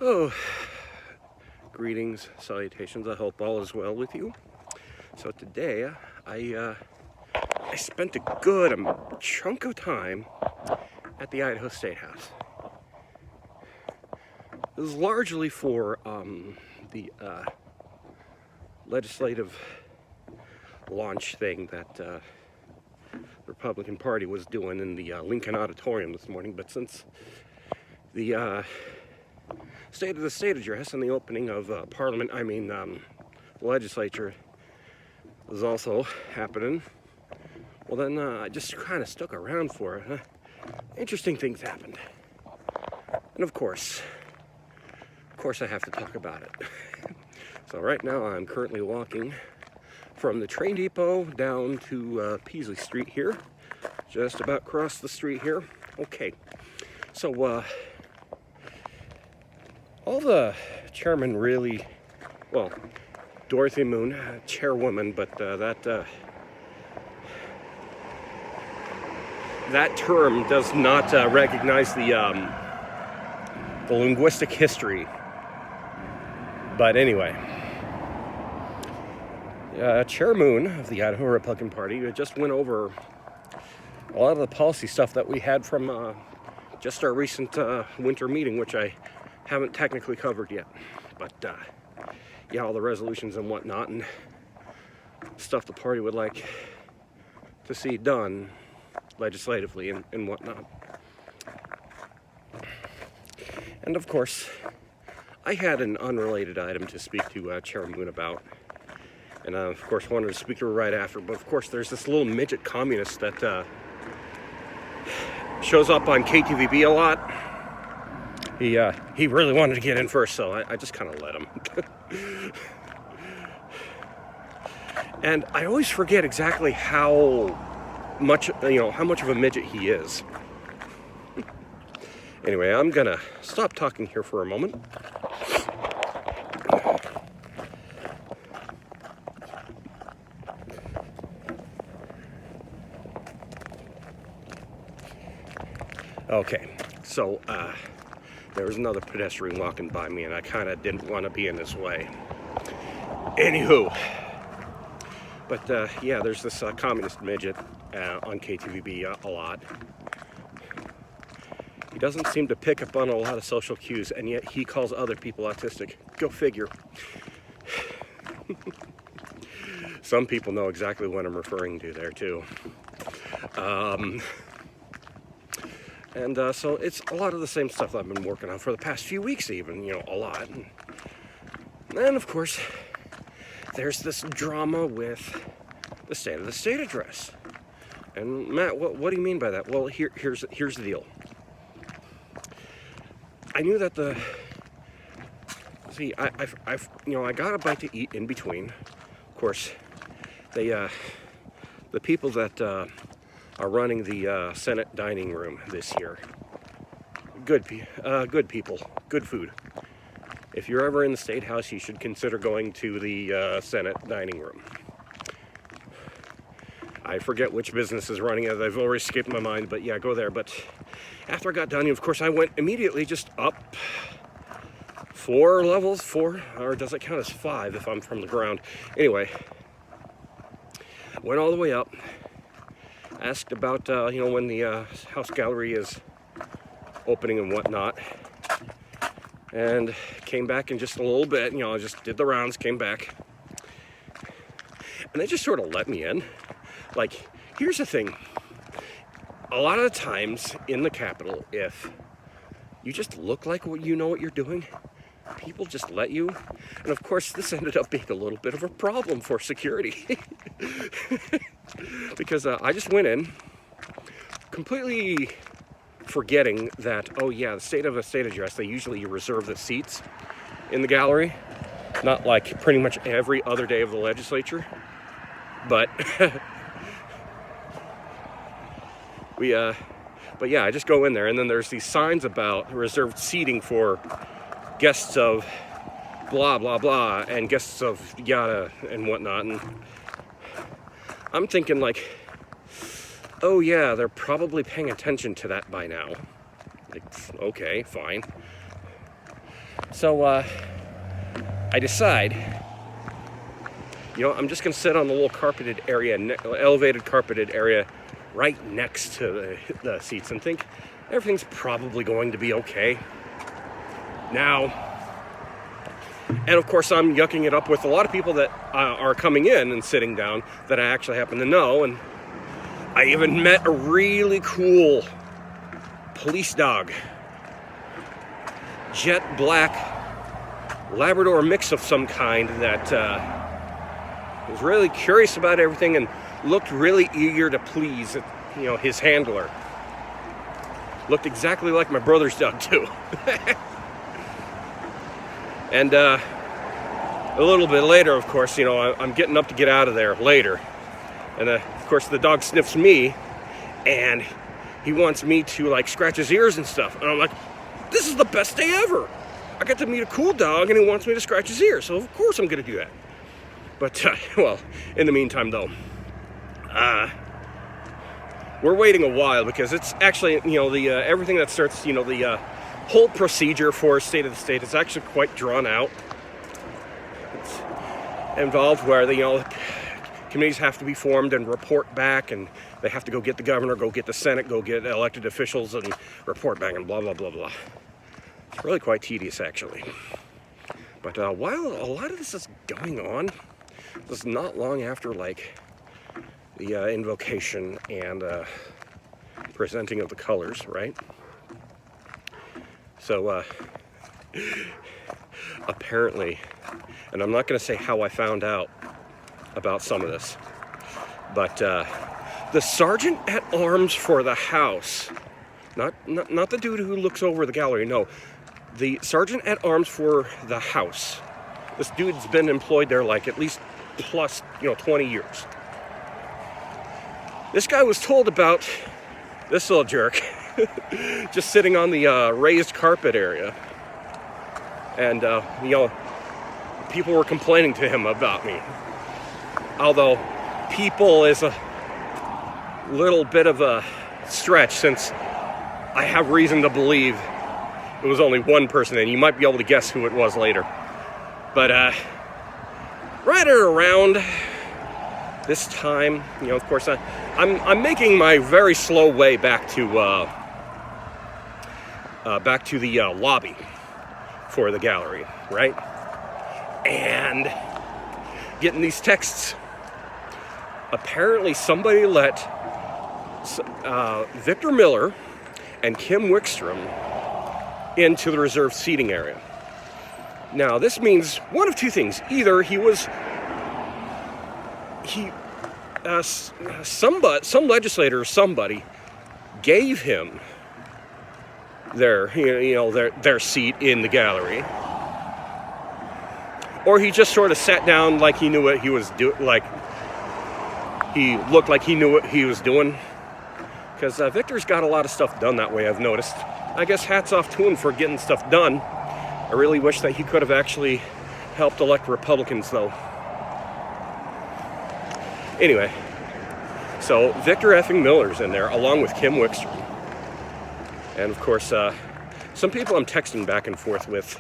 Oh, greetings, salutations. I hope all is well with you. So today, I spent a good chunk of time at the Idaho State House. It was largely for the legislative launch thing that the Republican Party was doing in the Lincoln Auditorium this morning. But since the State of the State address and the opening of Parliament, the legislature was also happening, well then I just kind of stuck around for it. Interesting things happened. And of course I have to talk about it. So right now I'm currently walking from the train depot down to Peaslee Street here. Just about across the street here. Okay, so all the chairmen really, well, Dorothy Moon, chairwoman, but that term does not recognize the linguistic history. But anyway, Chair Moon of the Idaho Republican Party just went over a lot of the policy stuff that we had from just our recent winter meeting, which I haven't technically covered yet. But yeah, all the resolutions and whatnot and stuff the party would like to see done legislatively and whatnot. And of course, I had an unrelated item to speak to Chair Moon about. And of course wanted to speak to her right after. But of course there's this little midget communist that shows up on KTVB a lot. He really wanted to get in first, so I just kind of let him. And I always forget exactly how much of a midget he is. Anyway, I'm gonna stop talking here for a moment. Okay, so there was another pedestrian walking by me and I kind of didn't want to be in his way. Anywho, but yeah, there's this communist midget on KTVB a lot. He doesn't seem to pick up on a lot of social cues, and yet he calls other people autistic. Go figure. Some people know exactly what I'm referring to there too. So it's a lot of the same stuff that I've been working on for the past few weeks even, a lot. And of course, there's this drama with the State of the State address. And Matt, what do you mean by that? Well, here's the deal. I knew that I got a bite to eat in between. Of course, the people that are running the Senate dining room this year, good people, good food. If you're ever in the State House, you should consider going to the Senate dining room. I forget which business is running it. I've already skipped my mind, but yeah, go there. But after I got done, of course, I went immediately just up 4 levels, or does it count as 5 if I'm from the ground? Anyway, went all the way up, asked about, when the House Gallery is opening and whatnot, and came back in just a little bit, I just did the rounds, came back, and they just sort of let me in. Like, here's the thing. A lot of the times in the Capitol, if you just look like you know what you're doing, people just let you. And of course, this ended up being a little bit of a problem for security. Because I just went in, completely forgetting that, oh yeah, the State of the State address, they usually reserve the seats in the gallery. Not like pretty much every other day of the legislature. But... but yeah, I just go in there, and then there's these signs about reserved seating for guests of blah, blah, blah, and guests of yada and whatnot, and I'm thinking like, oh yeah, they're probably paying attention to that by now. Like, okay, fine. So I decide, I'm just going to sit on the little carpeted area, elevated carpeted area right next to the seats and think everything's probably going to be okay. Now, and of course I'm yucking it up with a lot of people that are coming in and sitting down that I actually happen to know, and I even met a really cool police dog, jet black Labrador mix of some kind that was really curious about everything and looked really eager to please, his handler. Looked exactly like my brother's dog too. And a little bit later, of course, I'm getting up to get out of there later. And of course the dog sniffs me and he wants me to like scratch his ears and stuff. And I'm like, this is the best day ever. I got to meet a cool dog and he wants me to scratch his ears. So of course I'm gonna do that. But, well, in the meantime though, we're waiting a while because it's actually, everything that starts, the whole procedure for State of the State is actually quite drawn out. It's involved where, committees have to be formed and report back, and they have to go get the governor, go get the Senate, go get elected officials and report back and blah, blah, blah, blah. It's really quite tedious, actually. But while a lot of this is going on, this is not long after, the invocation and presenting of the colors, right? So, apparently, and I'm not going to say how I found out about some of this, but the sergeant at arms for the house, not the dude who looks over the gallery, no, the sergeant at arms for the house. This dude's been employed there at least plus 20 years. This guy was told about this little jerk just sitting on the raised carpet area, and people were complaining to him about me. Although people is a little bit of a stretch, since I have reason to believe it was only one person, and you might be able to guess who it was later. But right around this time, of course, I'm making my very slow way back to the lobby for the gallery, right? And getting these texts. Apparently, somebody let Victor Miller and Kim Wickstrom into the reserved seating area. Now, this means one of two things. Either some legislator or somebody gave him their seat in the gallery, or he just sort of sat down like he knew what he was doing, like he looked like he knew what he was doing. Because Victor's got a lot of stuff done that way, I've noticed. I guess hats off to him for getting stuff done. I really wish that he could have actually helped elect Republicans, though. Anyway, so Victor effing Miller's in there, along with Kim Wickstrom. And of course, some people I'm texting back and forth with,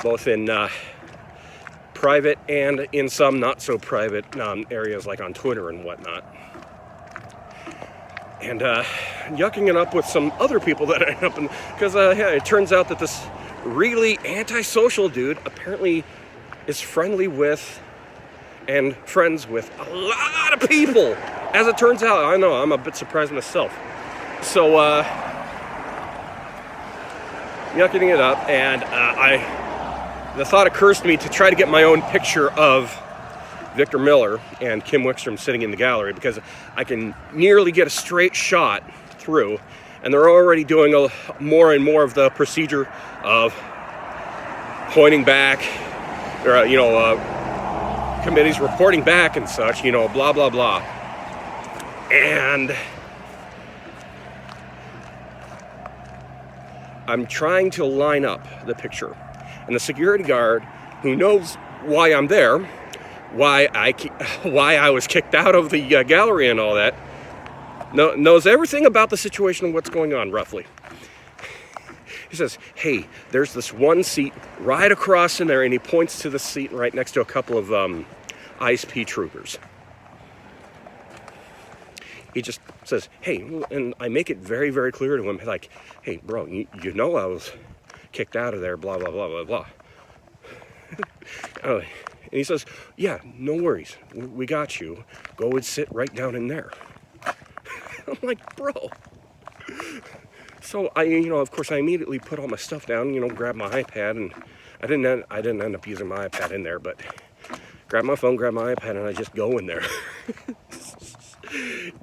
both in private and in some not so private areas like on Twitter and whatnot. And yucking it up with some other people that I end up in, because it turns out that this really antisocial dude apparently is friendly with and friends with a lot of people. As it turns out, I know, I'm a bit surprised myself. So, yucking it up, and the thought occurs to me to try to get my own picture of Victor Miller and Kim Wickstrom sitting in the gallery, because I can nearly get a straight shot through, and they're already doing more and more of the procedure of pointing back, or committees reporting back and such, blah blah blah. And I'm trying to line up the picture, and the security guard, who knows why I'm there, why I was kicked out of the gallery and all that, knows everything about the situation and what's going on, roughly. He says, hey, there's this one seat right across in there, and he points to the seat right next to a couple of ISP troopers. He just says, hey, and I make it very, very clear to him, like, hey, bro, you know I was kicked out of there, blah, blah, blah, blah, blah. And he says, yeah, no worries. We got you. Go and sit right down in there. I'm like, bro. So of course, I immediately put all my stuff down, grabbed my iPad, and I didn't end up using my iPad in there, but grab my phone, grab my iPad, and I just go in there.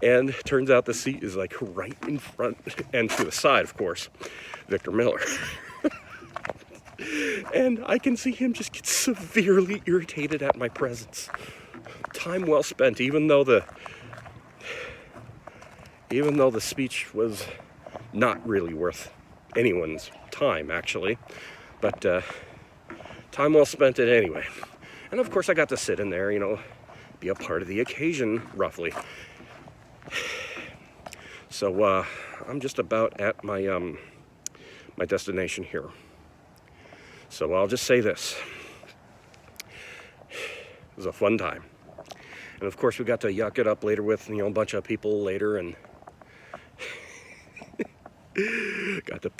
And it turns out the seat is like right in front and to the side, of course, Victor Miller. And I can see him just get severely irritated at my presence. Time well spent, even though the speech was not really worth anyone's time, actually. But time well spent it anyway. And of course I got to sit in there, be a part of the occasion, roughly. So I'm just about at my my destination here. So I'll just say this. It was a fun time. And of course we got to yuck it up later with, a bunch of people later, and got to